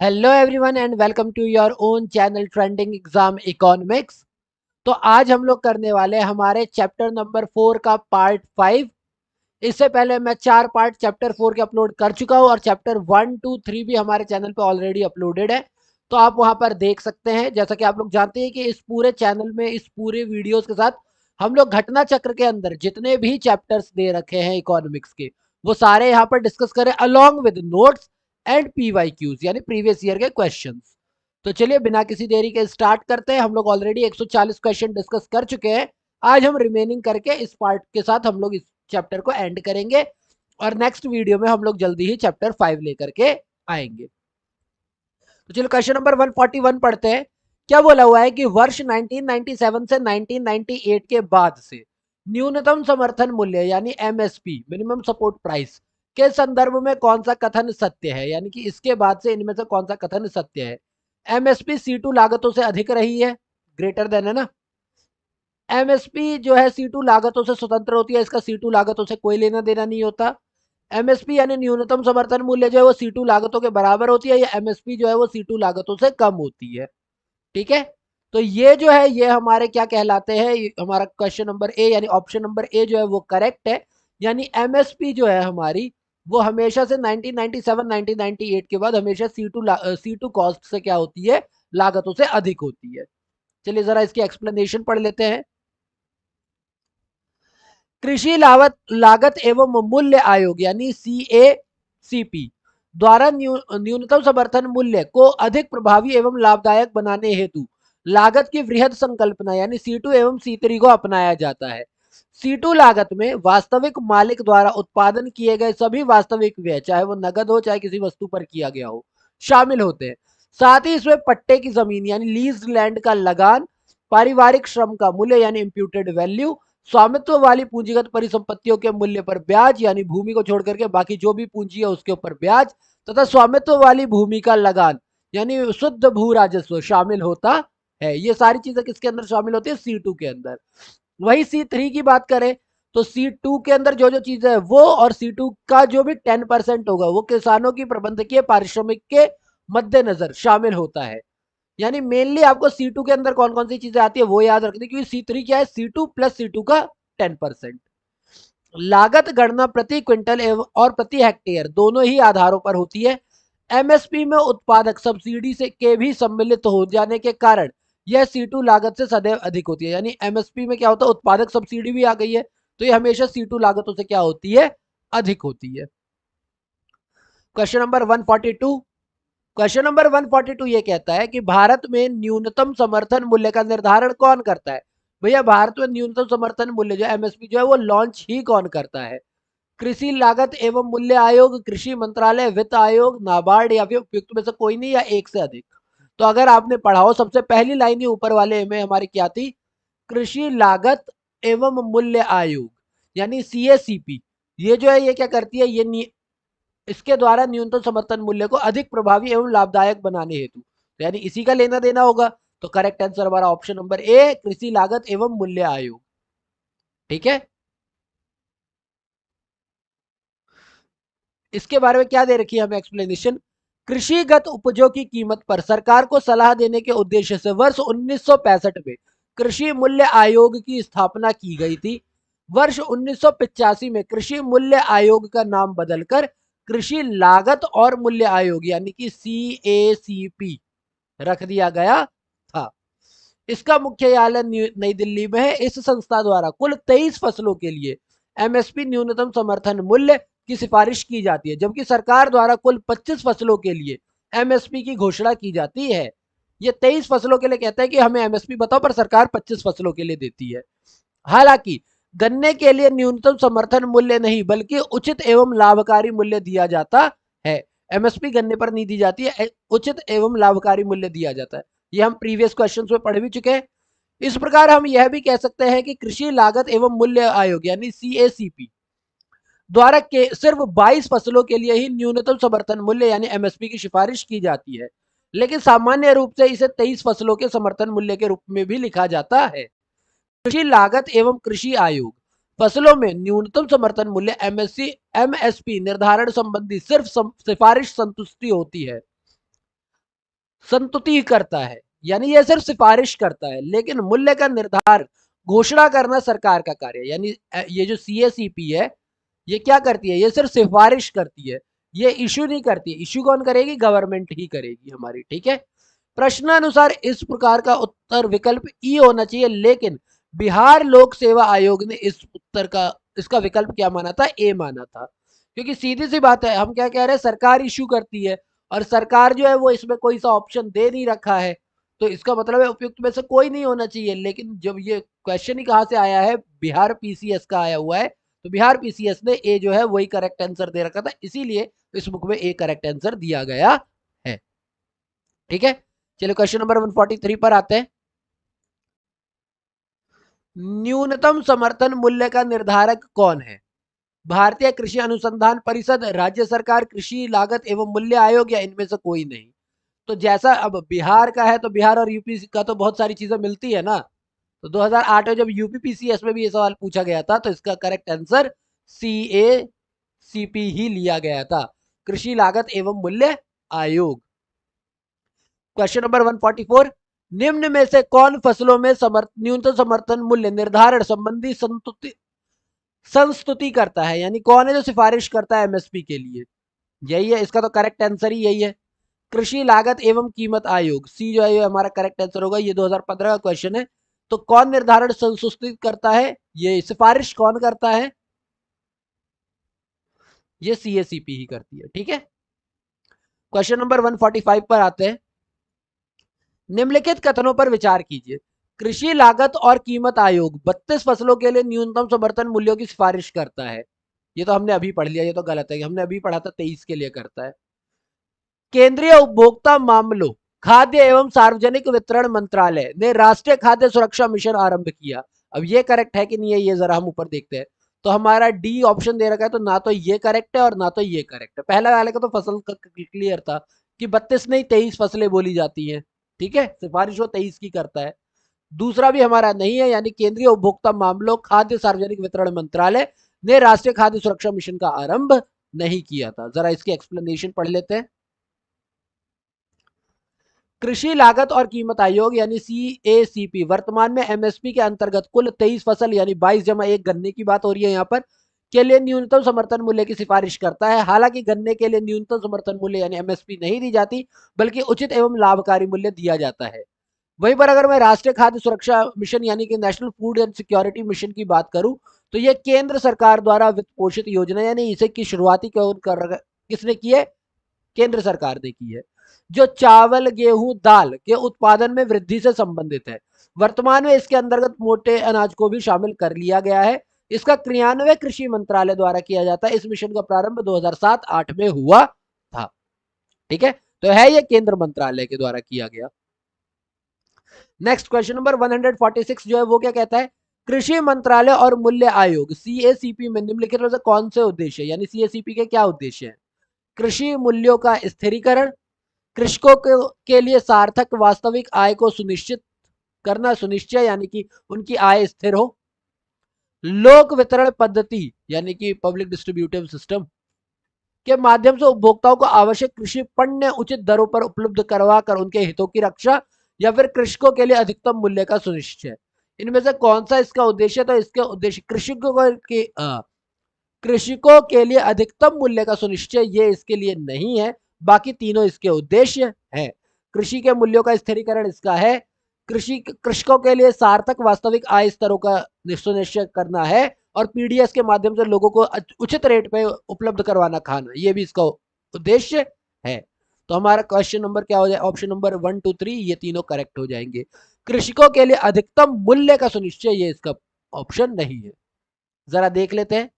Hello everyone and welcome to your own channel trending exam economics. तो आज हम लोग करने वाले हैं हमारे चैप्टर नंबर 4 का पार्ट 5। इससे पहले मैं 4 पार्ट चैप्टर 4 के अपलोड कर चुका हूं और चैप्टर 1 2 3 भी हमारे चैनल पे ऑलरेडी अपलोडेड है, तो आप वहां पर देख सकते हैं। जैसा कि आप लोग जानते हैं कि इस पूरे चैनल में इस पूरे वीडियोस के साथ हम लोग घटना चक्र के अंदर जितने भी चैप्टर्स दे रखे हैं इकोनॉमिक्स के, वो सारे यहाँ पर डिस्कस करें along with notes and PYQs यानी प्रीवियस ईयर के क्वेश्चंस। तो चलिए बिना किसी देरी के स्टार्ट करते हैं। हम लोग ऑलरेडी 140 क्वेश्चन डिस्कस कर चुके हैं। आज हम रिमेनिंग करके इस पार्ट के साथ हम लोग इस चैप्टर को एंड करेंगे और नेक्स्ट वीडियो में हम लोग जल्दी ही चैप्टर 5 लेकर के आएंगे। तो चलो क्वेश्चन नंबर 141 पढ़ते हैं। क्या बोला हुआ है कि वर्ष 1997 से 1998 के बाद से न्यूनतम समर्थन मूल्य यानी एमएसपी मिनिमम सपोर्ट प्राइस के संदर्भ में कौन सा कथन सत्य है, यानी कि इसके बाद से इनमें से कौन सा कथन सत्य है। एमएसपी C2 लागतों से अधिक रही है, ग्रेटर देन है ना। एमएसपी जो है C2 लागतों से स्वतंत्र होती है, इसका C2 लागतों से कोई लेना देना नहीं होता। एमएसपी यानी न्यूनतम समर्थन मूल्य जो है वो C2 लागतों के बराबर होती है, या एमएसपी जो है वो C2 लागतों से कम होती है। ठीक है, तो ये जो है ये हमारे क्या कहलाते हैं, हमारा क्वेश्चन नंबर ए यानी ऑप्शन नंबर ए जो है वो करेक्ट है। यानी एमएसपी जो है हमारी वो हमेशा से 1997 1998 के बाद हमेशा C2 कॉस्ट से क्या होती है, लागतों से अधिक होती है। चलिए जरा इसकी एक्सप्लेनेशन पढ़ लेते हैं। कृषि लागत एवं मूल्य आयोग यानी CACP द्वारा न्यूनतम समर्थन मूल्य को अधिक प्रभावी एवं लाभदायक बनाने हेतु लागत की वृहद संकल्पना यानी C2 एवं C3 को अपनाया जाता है। C2 लागत में वास्तविक मालिक द्वारा उत्पादन किए गए सभी वास्तविक व्यय, चाहे वो नगद हो चाहे किसी वस्तु पर किया गया हो, शामिल होते हैं। साथ ही इसमें पट्टे की जमीन यानी लीज लैंड का लगान, पारिवारिक श्रम का मूल्य यानी इम्प्यूटेड वैल्यू, स्वामित्व वाली पूंजीगत परिसंपत्तियों के मूल्य पर ब्याज यानी भूमि को छोड़ करके बाकी जो भी पूंजी है उसके ऊपर ब्याज, तथा स्वामित्व वाली भूमि का लगान यानी शुद्ध भू राजस्व शामिल होता है। ये सारी चीजें किसके अंदर शामिल होती है, C2 के अंदर। वही C3 की बात करें तो C2 के अंदर जो जो चीजें है वो, और C2 का जो भी 10% होगा वो किसानों की प्रबंधकीय पारिश्रमिक के मद्देनजर शामिल होता है। यानी मेनली आपको C2 के अंदर कौन कौन सी चीजें आती है वो याद रखनी, क्योंकि C3 क्या है, C2 प्लस C2 का 10%। लागत गणना प्रति क्विंटल एवं और प्रति हेक्टेयर दोनों ही आधारों पर होती है। एमएसपी में उत्पादक सब्सिडी से के भी सम्मिलित हो जाने के कारण यह C2 लागत से सदैव अधिक होती है। यानी एमएसपी में क्या होता है, उत्पादक सब्सिडी भी आ गई है, तो ये हमेशा C2 लागतों से क्या होती है, अधिक होती है। Question number 142। क्वेश्चन नंबर 142 ये कहता है कि भारत में न्यूनतम समर्थन मूल्य का निर्धारण कौन करता है। भैया भारत में न्यूनतम समर्थन मूल्य जो एमएसपी जो है वो लॉन्च ही कौन करता है। कृषि लागत एवं मूल्य आयोग, कृषि मंत्रालय, वित्त आयोग, नाबार्ड, या फिर उपयुक्त में से कोई नहीं, या एक से अधिक। तो अगर आपने पढ़ा हो सबसे पहली लाइन ही ऊपर वाले में हमारी क्या थी, कृषि लागत एवं मूल्य आयोग यानी CACP। ये जो है ये क्या करती है, ये इसके द्वारा न्यूनतम समर्थन मूल्य को अधिक प्रभावी एवं लाभदायक बनाने हेतु, तो यानी इसी का लेना देना होगा। तो करेक्ट आंसर हमारा ऑप्शन नंबर ए, कृषि लागत एवं मूल्य आयोग। ठीक है, इसके बारे में क्या दे रखी है हमें एक्सप्लेनेशन। कृषिगत उपजों की कीमत पर सरकार को सलाह देने के उद्देश्य से वर्ष 1965 में कृषि मूल्य आयोग की स्थापना की गई थी। वर्ष 1985 में कृषि मूल्य आयोग का नाम बदलकर कृषि लागत और मूल्य आयोग यानी कि CACP रख दिया गया था। इसका मुख्यालय नई दिल्ली में है। इस संस्था द्वारा कुल 23 फसलों के लिए एमएसपी न्यूनतम समर्थन मूल्य की सिफारिश की जाती है, जबकि सरकार द्वारा कुल 25 फसलों के लिए एमएसपी की घोषणा की जाती है। ये 23 फसलों के लिए कहते हैं कि हमें एमएसपी बताओ, पर सरकार 25 फसलों के लिए देती है। हालांकि गन्ने के लिए न्यूनतम समर्थन मूल्य नहीं बल्कि उचित एवं लाभकारी मूल्य दिया जाता है। एमएसपी गन्ने पर नहीं दी जाती है, उचित एवं लाभकारी मूल्य दिया जाता है। ये हम प्रीवियस क्वेश्चंस में पढ़ भी चुके हैं। इस प्रकार हम यह भी कह सकते हैं कि कृषि लागत एवं मूल्य आयोग यानी CACP द्वारा के सिर्फ 22 फसलों के लिए ही न्यूनतम समर्थन मूल्य यानी एमएसपी की सिफारिश की जाती है, लेकिन सामान्य रूप से इसे 23 फसलों के समर्थन मूल्य के रूप में भी लिखा जाता है। कृषि लागत एवं कृषि आयोग फसलों में न्यूनतम समर्थन मूल्य एमएसपी निर्धारण संबंधी सिर्फ सिफारिश संतुष्टि होती है। संतुति करता है, यानी ये सिर्फ सिफारिश करता है, लेकिन मूल्य का निर्धारण घोषणा करना सरकार का कार्य है। यानी ये जो सीएसीपी है, ये क्या करती है, ये सिर्फ सिफारिश करती है, ये इशू नहीं करती। इशू कौन करेगी, गवर्नमेंट ही करेगी हमारी, ठीक है। प्रश्नानुसार इस प्रकार का उत्तर विकल्प ई होना चाहिए, लेकिन बिहार लोक सेवा आयोग ने इस उत्तर का, इसका विकल्प क्या माना था, ए माना था। क्योंकि सीधी सी बात है, हम क्या कह रहे हैं, सरकार इशू करती है और सरकार जो है वो इसमें कोई सा ऑप्शन दे नहीं रखा है, तो इसका मतलब है उपयुक्त में से कोई नहीं होना चाहिए। लेकिन जब ये क्वेश्चन ही कहां से आया है, बिहार पीसीएस का आया हुआ है, तो बिहार पीसीएस ने ए जो है वही करेक्ट आंसर दे रखा था, इसीलिए इस बुक में ए करेक्ट आंसर दिया गया है, ठीक है। चलिए क्वेश्चन नंबर 143 पर आते हैं। न्यूनतम समर्थन मूल्य का निर्धारक कौन है, भारतीय कृषि अनुसंधान परिषद, राज्य सरकार, कृषि लागत एवं मूल्य आयोग, या इनमें से कोई नहीं। तो जैसा अब बिहार का है, तो बिहार और यूपी का तो बहुत सारी चीजें मिलती है ना, तो 2008 में जब यूपी पीसीएस में भी ये सवाल पूछा गया था, तो इसका करेक्ट आंसर सी ए सी पी ही लिया गया था, कृषि लागत एवं मूल्य आयोग। क्वेश्चन नंबर 144, निम्न में से कौन फसलों में न्यूनतम समर्थन मूल्य निर्धारण संबंधी संस्तुति करता है, यानी कौन है जो सिफारिश करता है एमएसपी के लिए, यही है इसका तो करेक्ट आंसर ही यही है, कृषि लागत एवं कीमत आयोग। सी जो है ये हमारा करेक्ट आंसर होगा, ये 2015 का क्वेश्चन है। तो कौन निर्धारण संस्तुति करता है, ये सिफारिश कौन करता है, ये सीएसीपी ही करती है, ठीक है। क्वेश्चन नंबर 145 पर आते हैं। निम्नलिखित कथनों पर विचार कीजिए, कृषि लागत और कीमत आयोग 32 फसलों के लिए न्यूनतम समर्थन मूल्यों की सिफारिश करता है, ये तो हमने अभी पढ़ लिया, ये तो गलत है, हमने अभी पढ़ा था 23 के लिए करता है। केंद्रीय उपभोक्ता मामलों, खाद्य एवं सार्वजनिक वितरण मंत्रालय ने राष्ट्रीय खाद्य सुरक्षा मिशन आरंभ किया। अब ये करेक्ट है कि नहीं है, ये जरा हम ऊपर देखते हैं। तो हमारा डी ऑप्शन दे रखा है, तो ना तो ये करेक्ट है और ना तो ये करेक्ट है। पहले वाले का तो फसल का क्लियर था कि 32 नहीं 23 फसलें बोली जाती हैं, ठीक है, सिफारिश वो 23 की करता है। दूसरा भी हमारा नहीं है, यानी केंद्रीय उपभोक्ता मामलों खाद्य सार्वजनिक वितरण मंत्रालय ने राष्ट्रीय खाद्य सुरक्षा मिशन का आरंभ नहीं किया था। जरा इसकी एक्सप्लेनेशन पढ़ लेते हैं। कृषि लागत और कीमत आयोग यानी सीएसीपी वर्तमान में एमएसपी के अंतर्गत कुल 23 फसल यानी 22 + 1 गन्ने की बात हो रही है यहाँ पर, के लिए न्यूनतम समर्थन मूल्य की सिफारिश करता है। हालांकि गन्ने के लिए न्यूनतम समर्थन मूल्य यानी एमएसपी नहीं दी जाती, बल्कि उचित एवं लाभकारी मूल्य दिया जाता है। वहीं पर अगर मैं राष्ट्रीय खाद्य सुरक्षा मिशन यानी कि national food and security mission की बात करूं, तो यह केंद्र सरकार द्वारा वित्त पोषित योजना, यानी इसे की शुरुआती किसने की है, केंद्र सरकार ने की है, जो चावल गेहूं दाल के उत्पादन में वृद्धि से संबंधित है। वर्तमान में इसके अंतर्गत मोटे अनाज को भी शामिल कर लिया गया है। इसका क्रियान्वयन कृषि मंत्रालय द्वारा किया जाता है। इस मिशन का प्रारंभ 2007-8 में हुआ था, ठीक है, तो है ये केंद्र मंत्रालय के द्वारा किया गया। नेक्स्ट क्वेश्चन नंबर 146 जो है वो क्या कहता है, कृषि मंत्रालय और मूल्य आयोग सीएसीपी में निम्नलिखित में से कौन से उद्देश्य, यानी सीएसीपी के क्या उद्देश्य है, कृषि मूल्यों का स्थिरीकरण, कृषकों के लिए सार्थक वास्तविक आय को सुनिश्चित करना, सुनिश्चय यानी कि उनकी आय स्थिर हो, लोक वितरण पद्धति यानी कि पब्लिक डिस्ट्रीब्यूटिव सिस्टम के माध्यम से उपभोक्ताओं को आवश्यक कृषि पण्य उचित दरों पर उपलब्ध करवा कर उनके हितों की रक्षा, या फिर कृषकों के लिए अधिकतम मूल्य का सुनिश्चय। इनमें से कौन सा इसका उद्देश्य, तो इसके उद्देश्य कृषकों के लिए अधिकतम मूल्य का सुनिश्चय ये इसके लिए नहीं है, बाकी तीनों इसके उद्देश्य हैं। कृषि के मूल्यों का स्थिरीकरण इसका है, कृषकों के लिए सार्थक वास्तविक आय स्तरों का सुनिश्चित करना है, और पीडीएस के माध्यम से लोगों को उचित रेट पे उपलब्ध करवाना खाना, ये भी इसका उद्देश्य है। तो हमारा क्वेश्चन नंबर क्या हो जाए, ऑप्शन नंबर 1, 2, 3 ये तीनों करेक्ट हो जाएंगे। कृषकों के लिए अधिकतम मूल्य का सुनिश्चय ये इसका ऑप्शन नहीं है। जरा देख लेते हैं।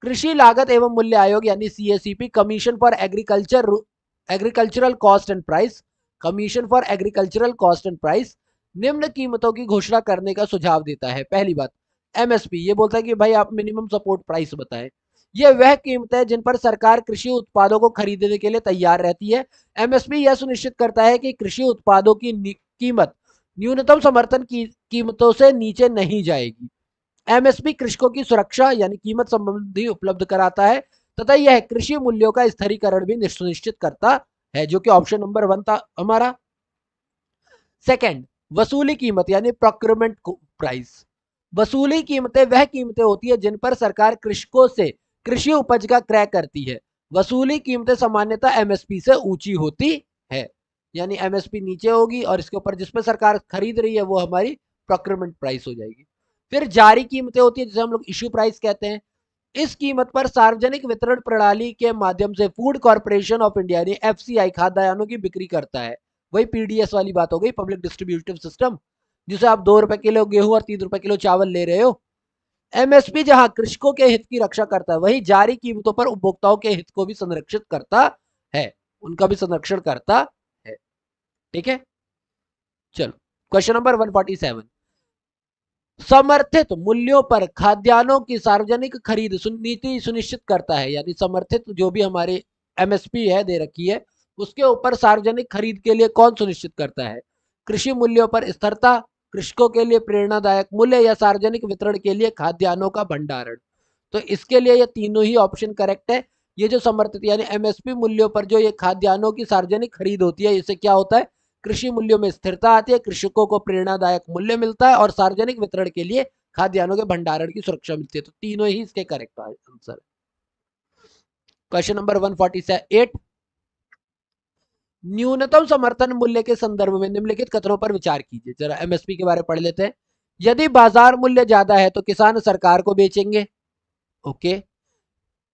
कृषि लागत एवं मूल्य आयोग यानी CACP commission for agricultural cost and price, commission for agricultural cost and price निम्न कीमतों की घोषणा करने का सुझाव देता है। पहली बात एमएसपी, ये बोलता है कि भाई आप मिनिमम सपोर्ट प्राइस बताएं। ये वह कीमत है जिन पर सरकार कृषि उत्पादों को खरीदने के लिए तैयार रहती है। एमएसपी यह सुनिश्चित करता है कि कृषि उत्पादों की कीमत न्यूनतम समर्थन की कीमतों से नीचे नहीं जाएगी। एमएसपी कृषकों की सुरक्षा यानी कीमत संबंधी उपलब्ध कराता है, तथा यह कृषि मूल्यों का स्थिरीकरण भी सुनिश्चित करता है, जो कि ऑप्शन नंबर 1 था हमारा। सेकंड, वसूली कीमत यानी प्रोक्योरमेंट प्राइस। वसूली कीमतें वह कीमतें होती है जिन पर सरकार कृषकों से कृषि उपज का क्रय करती है। वसूली कीमतें सामान्यतः एमएसपी से ऊंची होती है, यानी एमएसपी नीचे होगी और इसके ऊपर जिस पर सरकार खरीद रही है वो हमारी प्रोक्योरमेंट प्राइस हो जाएगी। फिर जारी कीमतें होती है जिसे हम लोग इश्यू प्राइस कहते हैं। इस कीमत पर सार्वजनिक वितरण प्रणाली के माध्यम से फूड कॉर्पोरेशन ऑफ इंडिया यानी एफसीआई खाद्यान्नों की बिक्री करता है। वही पीडीएस वाली बात हो गई, पब्लिक डिस्ट्रीब्यूटिव सिस्टम, जिसे आप 2 रुपए किलो गेहूं और 3 रुपए किलो चावल ले रहे हो। एमएसपी जहां कृषकों के हित की रक्षा करता है, वही जारी कीमतों पर उपभोक्ताओं के हित को भी संरक्षित करता है, उनका भी संरक्षण करता है। ठीक है, चलो क्वेश्चन नंबर 147, समर्थित मूल्यों पर खाद्यान्नों की सार्वजनिक खरीद नीति सुनिश्चित करता है, यानी समर्थित जो भी हमारे एमएसपी है दे रखी है उसके ऊपर सार्वजनिक खरीद के लिए कौन सुनिश्चित करता है? कृषि मूल्यों पर स्थिरता, कृषकों के लिए प्रेरणादायक मूल्य या सार्वजनिक वितरण के लिए खाद्यान्नों का भंडारण। तो इसके लिए ये तीनों ही ऑप्शन करेक्ट है। ये जो समर्थित यानी एमएसपी मूल्यों पर जो ये खाद्यान्नों की सार्वजनिक खरीद होती है, इससे क्या होता है? कृषि मूल्यों में स्थिरता आती है, कृषकों को प्रेरणादायक मूल्य मिलता है और सार्वजनिक वितरण के लिए खाद्यान्नों के भंडारण की सुरक्षा मिलती है। तो तीनों ही इसके करेक्ट आंसर। क्वेश्चन नंबर 148, न्यूनतम समर्थन मूल्य के संदर्भ में निम्नलिखित कथनों पर विचार कीजिए। जरा एमएसपी के बारे में पढ़ लेते हैं। यदि बाजार मूल्य ज्यादा है तो किसान सरकार को बेचेंगे। ओके।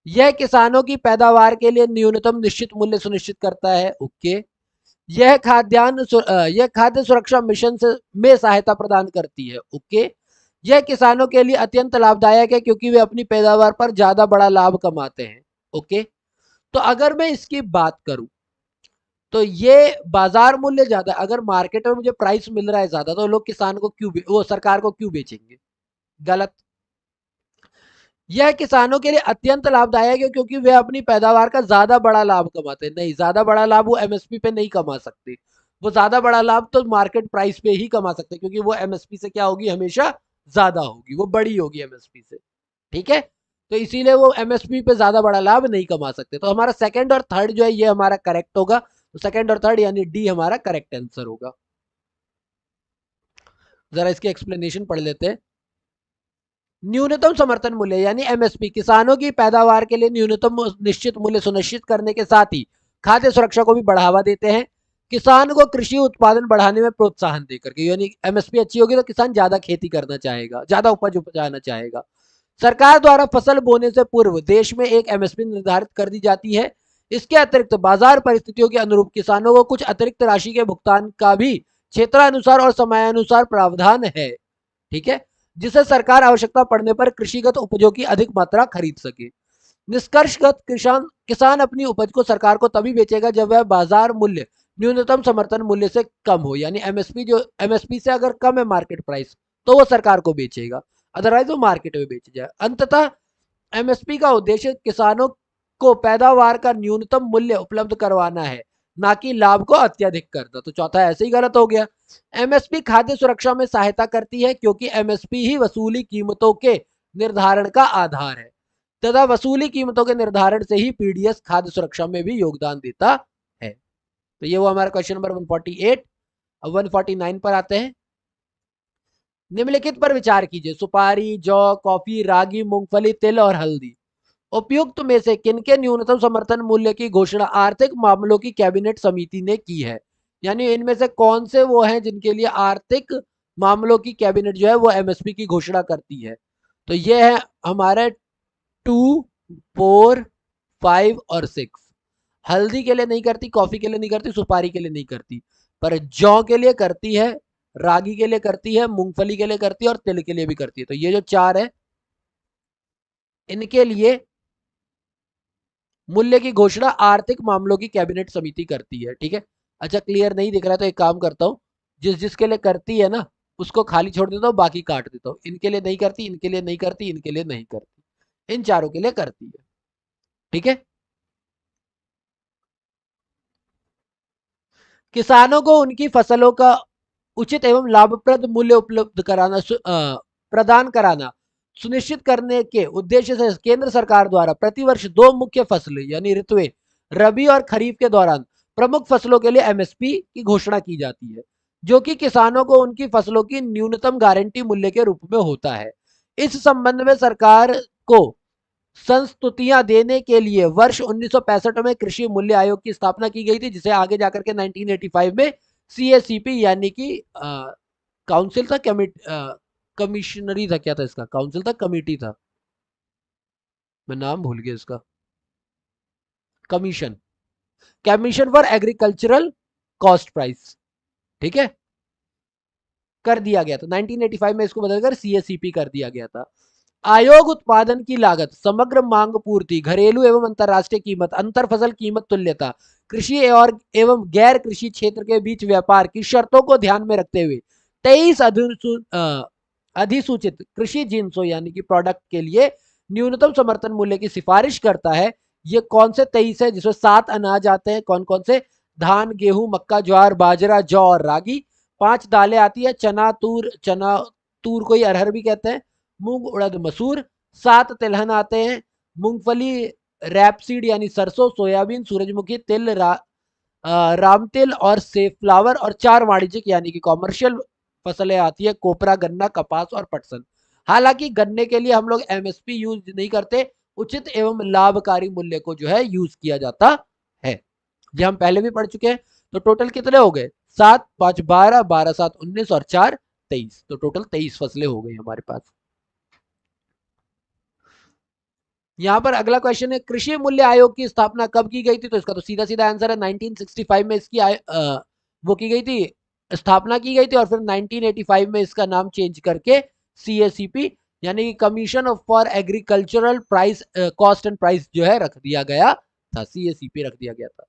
यह किसानों की पैदावार के लिए न्यूनतम निश्चित मूल्य सुनिश्चित करता है। ओके। यह खाद्य सुरक्षा मिशन में सहायता प्रदान करती है। ओके। यह किसानों के लिए अत्यंत लाभदायक है क्योंकि वे अपनी पैदावार पर ज्यादा बड़ा लाभ कमाते हैं। ओके। तो अगर मैं इसकी बात करूं तो ये बाजार मूल्य ज्यादा, अगर मार्केट में मुझे प्राइस मिल रहा है ज्यादा तो लोग किसान को क्यों वो सरकार को क्यों बेचेंगे? गलत। यह किसानों के लिए अत्यंत लाभदायक है क्योंकि वे अपनी पैदावार का ज्यादा बड़ा लाभ कमाते हैं। नहीं, ज्यादा बड़ा लाभ वो एमएसपी पे नहीं कमा सकते। वो ज्यादा बड़ा लाभ तो मार्केट प्राइस पे ही कमा सकते हैं क्योंकि वो एमएसपी से क्या होगी, हमेशा ज्यादा होगी, वो बड़ी होगी एमएसपी से। ठीक है, तो इसीलिए वो एमएसपी पे ज्यादा बड़ा लाभ नहीं कमा सकते। तो हमारा सेकंड और थर्ड जो है ये हमारा करेक्ट होगा। तो सेकंड और थर्ड यानी डी हमारा करेक्ट आंसर होगा। जरा इसके एक्सप्लेनेशन पढ़ लेते हैं। न्यूनतम समर्थन मूल्य यानी एमएसपी किसानों की पैदावार के लिए न्यूनतम निश्चित मूल्य सुनिश्चित करने के साथ ही खाद्य सुरक्षा को भी बढ़ावा देते हैं। किसान को कृषि उत्पादन बढ़ाने में प्रोत्साहन देकर के, यानी एमएसपी अच्छी होगी तो किसान ज्यादा खेती करना चाहेगा, ज्यादा उपज उपजाना चाहेगा। सरकार द्वारा फसल बोने से पूर्व देश में एक एमएसपी निर्धारित कर दी जाती है। इसके अतिरिक्त बाजार परिस्थितियों के अनुरूप किसानों को कुछ अतिरिक्त राशि के भुगतान का भी क्षेत्रानुसार और समयानुसार प्रावधान है। ठीक है, जिससे सरकार आवश्यकता पड़ने पर कृषिगत उपजों की अधिक मात्रा खरीद सके। निष्कर्षगत किसान किसान अपनी उपज को सरकार को तभी बेचेगा जब वह बाजार मूल्य न्यूनतम समर्थन मूल्य से कम हो, यानी एमएसपी से अगर कम है मार्केट प्राइस तो वो सरकार को बेचेगा, अदरवाइज वो मार्केट में बेच जाए। अंततः एमएसपी का उद्देश्य किसानों को पैदावार का न्यूनतम मूल्य उपलब्ध करवाना है, ना कि लाभ को अत्यधिक करना। तो चौथा ऐसे ही गलत हो गया। एमएसपी खाद्य सुरक्षा में सहायता करती है क्योंकि एमएसपी ही वसूली कीमतों के निर्धारण का आधार है तथा वसूली कीमतों के निर्धारण से ही पीडीएस खाद्य सुरक्षा में भी योगदान देता है। तो ये वो हमारा क्वेश्चन नंबर 148। अब 149 पर आते हैं। निम्नलिखित पर विचार कीजिए। सुपारी, जौ, कॉफी, रागी, मूंगफली, तिल और हल्दी उपयुक्त में से किनके न्यूनतम समर्थन मूल्य की घोषणा आर्थिक मामलों की कैबिनेट समिति ने की है? यानी इनमें से कौन से वो हैं जिनके लिए आर्थिक मामलों की कैबिनेट जो है वो एमएसपी की घोषणा करती है? तो ये है हमारे 2, 4, 5 और 6। हल्दी के लिए नहीं करती, कॉफी के लिए नहीं करती, सुपारी के लिए नहीं करती, पर जौ के लिए करती है, रागी के लिए करती है, मूंगफली के लिए करती है और तिल के लिए भी करती है। तो ये जो चार है इनके लिए मूल्य की घोषणा आर्थिक मामलों की कैबिनेट समिति करती है। ठीक है, अच्छा क्लियर नहीं दिख रहा तो एक काम करता हूं, जिसके लिए करती है ना उसको खाली छोड़ देता हूं, बाकी काट देता हूं। इनके लिए नहीं करती, इनके लिए नहीं करती, इनके लिए नहीं करती, इन चारों के लिए करती है। ठीक है, किसानों को उनकी फसलों का उचित एवं लाभप्रद मूल्य उपलब्ध कराना प्रदान कराना सुनिश्चित करने के उद्देश्य से केंद्र सरकार द्वारा प्रतिवर्ष 2 मुख्य फसलें यानी ऋतुएं रबी और खरीफ के दौरान प्रमुख फसलों के लिए एमएसपी की घोषणा की जाती है, जो कि किसानों को उनकी फसलों की न्यूनतम गारंटी मूल्य के रूप में होता है। इस संबंध में सरकार को संस्तुतियां देने के लिए वर्ष 1965 में कृषि मूल्य आयोग की स्थापना की गई थी, जिसे आगे जाकर के 1985 में सीएसीपी यानी कि काउंसिल था, कमिश्नरी था, क्या था इसका, काउंसिल था, कमिटी था, मैं नाम भूल गया इसका, commission, commission for agricultural cost price, ठीक है, कर दिया गया था 1985 में, इसको बदलकर सीएसीपी कर दिया गया था। आयोग उत्पादन की लागत, समग्र मांग पूर्ति, घरेलू एवं अंतरराष्ट्रीय कीमत, अंतर फसल कीमत तुल्यता, कृषि और एवं गैर कृषि क्षेत्र के बीच व्यापार की शर्तों को ध्यान में रखते हुए 23 अधिसूचित कृषि जिन्सों यानी कि प्रोडक्ट के लिए न्यूनतम समर्थन मूल्य की सिफारिश करता है। ये कौन से 23 है, जिसमें 7 अनाज आते हैं, कौन कौन से, धान, गेहूं, मक्का, ज्वार, बाजरा, जौ और रागी। 5 दालें आती है, चना तूर को ही अरहर भी कहते हैं, मूंग, उड़द, मसूर। 7 तिलहन आते हैं, मूंगफली, रैपसीड यानी सरसों, सोयाबीन, सूरजमुखी, रामतिल और सेफ्लावर। और 4 वाणिज्यिक यानी कि कॉमर्शियल फसलें आती है, कोपरा, गन्ना, कपास और पटसन। हालांकि गन्ने के लिए हम लोग एमएसपी यूज नहीं करते, उचित एवं लाभकारी मूल्य को जो है यूज किया जाता है, जो हम पहले भी पढ़ चुके हैं। तो टोटल कितने हो गए, 7, 5, 12, 12, 7, 19 और 4, 23, तो टोटल 23 फसलें हो गई हमारे पास। यहां पर अगला क्वेश्चन है, कृषि मूल्य आयोग की स्थापना कब की गई थी, तो इसका तो सीधा सीधा आंसर है 1965 में इसकी वो की गई थी, स्थापना की गई थी, और फिर 1985 में इसका नाम चेंज करके सीएसीपी यानी कि commission for agricultural price cost and price जो है रख दिया गया था, सीएसीपी रख दिया गया था।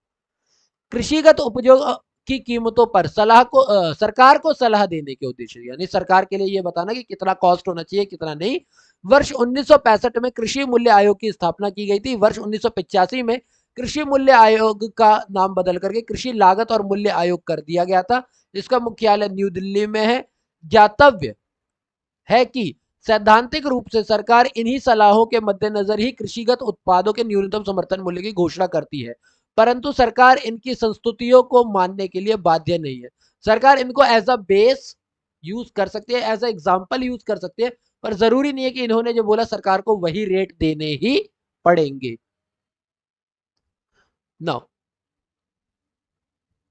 कृषिगत उपयोग की कीमतों पर सरकार को सलाह देने के उद्देश्य, यानी सरकार के लिए यह बताना कि कितना कॉस्ट होना चाहिए, कितना नहीं। वर्ष 1965 में कृषि मूल्य आयोग की स्थापना की गई थी। वर्ष 1985 में कृषि मूल्य आयोग का नाम बदल करके कृषि लागत और मूल्य आयोग कर दिया गया था। इसका मुख्यालय न्यू दिल्ली में है। ज्ञातव्य है कि सैद्धांतिक रूप से सरकार इन्हीं सलाहों के मद्देनजर ही कृषिगत उत्पादों के न्यूनतम समर्थन मूल्य की घोषणा करती है, परंतु सरकार इनकी संस्तुतियों को मानने के लिए बाध्य नहीं है। सरकार इनको एज अ बेस यूज कर सकती है, एज अ एग्जाम्पल यूज कर सकती है, पर जरूरी नहीं है कि इन्होंने जो बोला सरकार को वही रेट देने ही पड़ेंगे। नाउ,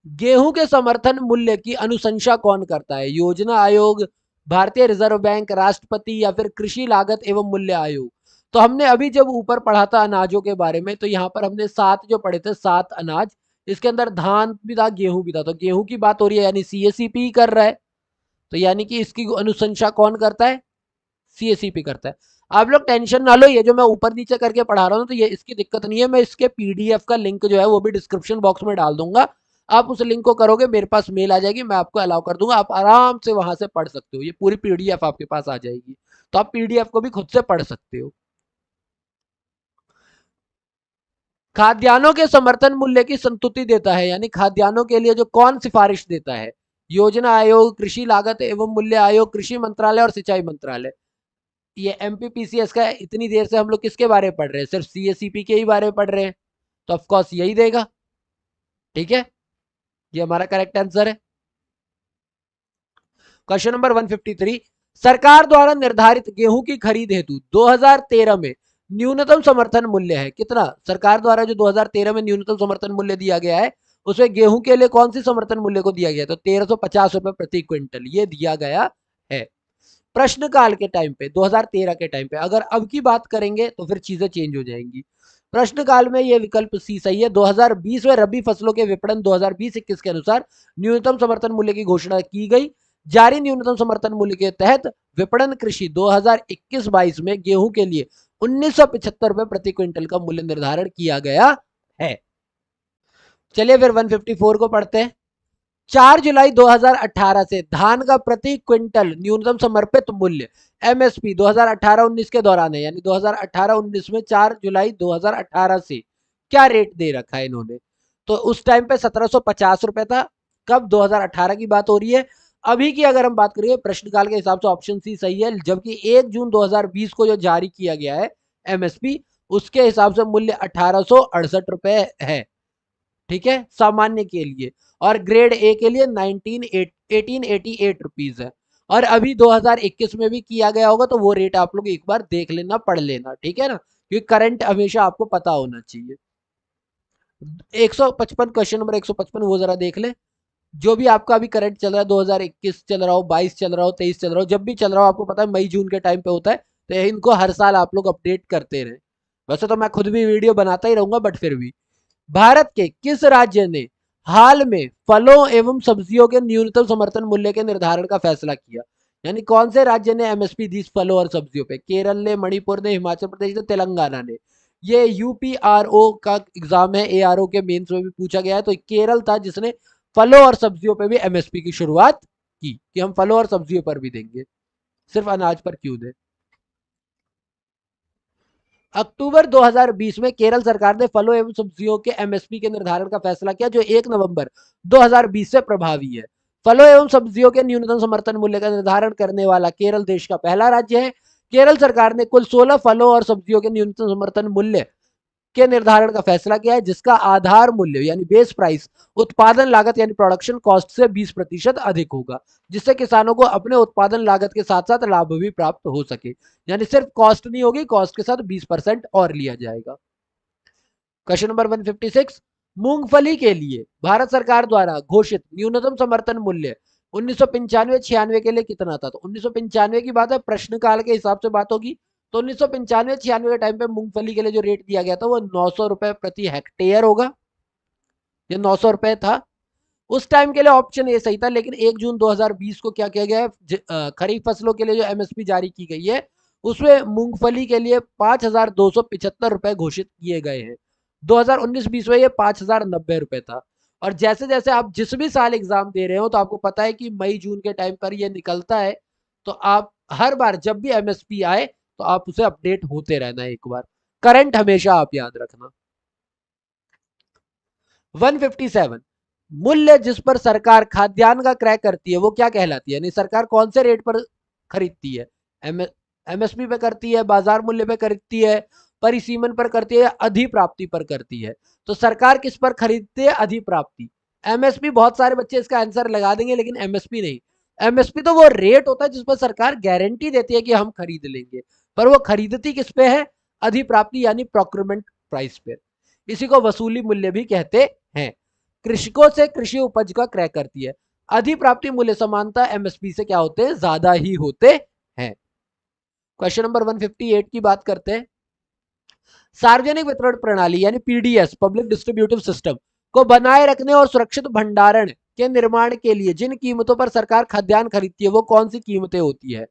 गेहूं के समर्थन मूल्य की अनुशंसा कौन करता है, योजना आयोग, भारतीय रिजर्व बैंक, राष्ट्रपति, या फिर कृषि लागत एवं मूल्य आयोग। तो हमने अभी जब ऊपर पढ़ा था अनाजों के बारे में, तो यहाँ पर हमने 7 जो पढ़े थे, 7 अनाज, इसके अंदर धान भी था, गेहूं भी था, तो गेहूं की बात हो रही है यानी सीएसीपी कर रहा है, तो यानी कि इसकी अनुशंसा कौन करता है, सीएसीपी करता है। आप लोग टेंशन ना लो, ये जो मैं ऊपर नीचे करके पढ़ा रहा हूँ तो ये इसकी दिक्कत नहीं है, मैं इसके पीडीएफ का लिंक जो है वो भी डिस्क्रिप्शन बॉक्स में डाल दूंगा। आप उस लिंक को करोगे, मेरे पास मेल आ जाएगी, मैं आपको अलाउ कर दूंगा, आप आराम से वहां से पढ़ सकते हो, ये पूरी पीडीएफ आपके पास आ जाएगी, तो आप पीडीएफ को भी खुद से पढ़ सकते हो। खाद्यान्नों के समर्थन मूल्य की संतुति देता है, यानी खाद्यान्नों के लिए जो कौन सिफारिश देता है, योजना आयोग, कृषि लागत एवं मूल्य आयोग, कृषि मंत्रालय और सिंचाई मंत्रालय। ये एमपीपीसीएस का इतनी देर से हम लोग किसके बारे में पढ़ रहे हैं, सिर्फ सीएसीपी के ही बारे में पढ़ रहे हैं, तो ऑफ कोर्स यही देगा, ठीक है, ये हमारा करेक्ट आंसर है। क्वेश्चन नंबर 153, सरकार द्वारा निर्धारित गेहूं की खरीद हेतु 2013 में न्यूनतम समर्थन मूल्य है कितना, सरकार द्वारा जो 2013 में न्यूनतम समर्थन मूल्य दिया गया है, उसमें गेहूं के लिए कौन सी समर्थन मूल्य को दिया गया, तो 1350 रुपए प्रति क्विंटल ये दिया गया है। प्रश्नकाल के टाइम पे 2013 के टाइम पे, अगर अब की बात करेंगे तो फिर चीजें चेंज हो जाएंगी। प्रश्नकाल में यह विकल्प सी सही है। 2020 में रबी फसलों के विपणन 2020-21 के अनुसार न्यूनतम समर्थन मूल्य की घोषणा की गई। जारी न्यूनतम समर्थन मूल्य के तहत विपणन कृषि 2021-22 में गेहूं के लिए 1975 रुपए प्रति क्विंटल का मूल्य निर्धारण किया गया है। चलिए फिर 154 को पढ़ते हैं। 4 जुलाई 2018 से धान का प्रति क्विंटल न्यूनतम समर्पित मूल्य एमएसपी 2018-19 के दौरान है, यानी 2018-19 में 4 जुलाई 2018 से क्या रेट दे रखा है इन्होंने, तो उस टाइम पे 1750 रुपए था। कब, 2018 की बात हो रही है। अभी की अगर हम बात करें प्रश्नकाल के हिसाब से ऑप्शन सी सही है, जबकि 1 जून 2020 को जो जारी किया गया है एमएसपी, उसके हिसाब से मूल्य 1868 रुपए है। ठीक है, सामान्य के लिए, और ग्रेड ए के लिए 1888 रुपीज है। और अभी 2021 में भी किया गया होगा, तो वो रेट आप लोग एक बार देख लेना, पढ़ लेना, ठीक है ना, क्योंकि करंट हमेशा आपको पता होना चाहिए। 155, क्वेश्चन नंबर 155 वो जरा देख ले। जो भी आपका अभी करंट चल रहा है, 2021 चल रहा हो, 22 चल रहा हो, 23 चल रहा हो, जब भी चल रहा हो, आपको पता है मई जून के टाइम पे होता है, तो इनको हर साल आप लोग अपडेट करते रहे। वैसे तो मैं खुद भी वीडियो बनाता ही रहूंगा, बट फिर भी। भारत के किस राज्य ने हाल में फलों एवं सब्जियों के न्यूनतम समर्थन मूल्य के निर्धारण का फैसला किया? यानी कौन से राज्य ने एमएसपी दी फलों और सब्जियों पे? केरल ने, मणिपुर ने, हिमाचल प्रदेश ने, तेलंगाना ने। ये यूपीआरओ का एग्जाम है, एआरओ के मेंस में भी पूछा गया है, तो केरल था जिसने फलों और सब्जियों पे भी एमएसपी की शुरुआत की, कि हम फलों और सब्जियों पर भी देंगे, सिर्फ अनाज पर क्यों दें। अक्टूबर 2020 में केरल सरकार ने फलों एवं सब्जियों के एमएसपी के निर्धारण का फैसला किया, जो 1 नवंबर 2020 से प्रभावी है। फलों एवं सब्जियों के न्यूनतम समर्थन मूल्य का निर्धारण करने वाला केरल देश का पहला राज्य है। केरल सरकार ने कुल 16 फलों और सब्जियों के न्यूनतम समर्थन मूल्य के निर्धारण का फैसला किया है, जिसका आधार मूल्य यानी बेस प्राइस उत्पादन लागत यानी प्रोडक्शन कॉस्ट से 20% अधिक होगा, जिससे किसानों को अपने उत्पादन लागत के साथ साथ लाभ भी प्राप्त हो सके। यानी सिर्फ कॉस्ट नहीं होगी, कॉस्ट के साथ 20% और लिया जाएगा। क्वेश्चन नंबर 156, मूंगफली के लिए भारत सरकार द्वारा घोषित न्यूनतम समर्थन मूल्य 1995-96 के लिए कितना था? तो 1995 की बात है, प्रश्नकाल के हिसाब से बात होगी, तो 1995-96 के टाइम पे मूंगफली के लिए जो रेट दिया गया था वो 900 रुपए प्रति हेक्टेयर होगा, ये 900 रुपए था। उस टाइम के लिए ऑप्शन ए सही था, लेकिन 1 जून 2020 को क्या किया गया है, खरीफ फसलों के लिए जो एमएसपी जारी की गई है, उसमें मूंगफली के लिए 5,275 रुपए घोषित किए गए हैं। 2019-20 में ये 5,090 रुपए था। और जैसे जैसे आप जिस भी साल एग्जाम दे रहे हो, तो आपको पता है कि मई जून के टाइम पर ये निकलता है, तो आप हर बार जब भी एमएसपी आए, तो आप उसे अपडेट होते रहना, एक बार करंट हमेशा आप याद रखना। 157, मूल्य जिस पर सरकार खाद्यान्न का क्रय करती है वो क्या कहलाती है? यानी सरकार कौन से रेट पर खरीदती है? एमएसपी पे करती है, बाजार मूल्य पे करती है, परिसीमन पर करती है, अधिप्राप्ति पर करती है? तो सरकार किस पर खरीदती है? अधिप्राप्ति। एमएसपी बहुत सारे बच्चे इसका आंसर लगा देंगे, लेकिन एमएसपी नहीं। एमएसपी तो वो रेट होता है जिस पर सरकार गारंटी देती है कि हम खरीद लेंगे, पर वो खरीदती किस पे है? अधिप्राप्ति यानी प्रोक्योरमेंट प्राइस पे। इसी को वसूली मूल्य भी कहते हैं। कृषकों से कृषि उपज का क्रय करती है। अधिप्राप्ति मूल्य समानता एमएसपी से क्या होते हैं? ज्यादा ही होते हैं। क्वेश्चन नंबर 158 की बात करते हैं। सार्वजनिक वितरण प्रणाली यानी पीडीएस, पब्लिक डिस्ट्रीब्यूटिव सिस्टम को बनाए रखने और सुरक्षित भंडारण के निर्माण के लिए जिन कीमतों पर सरकार खाद्यान्न खरीदती है, वो कौन सी कीमतें होती है?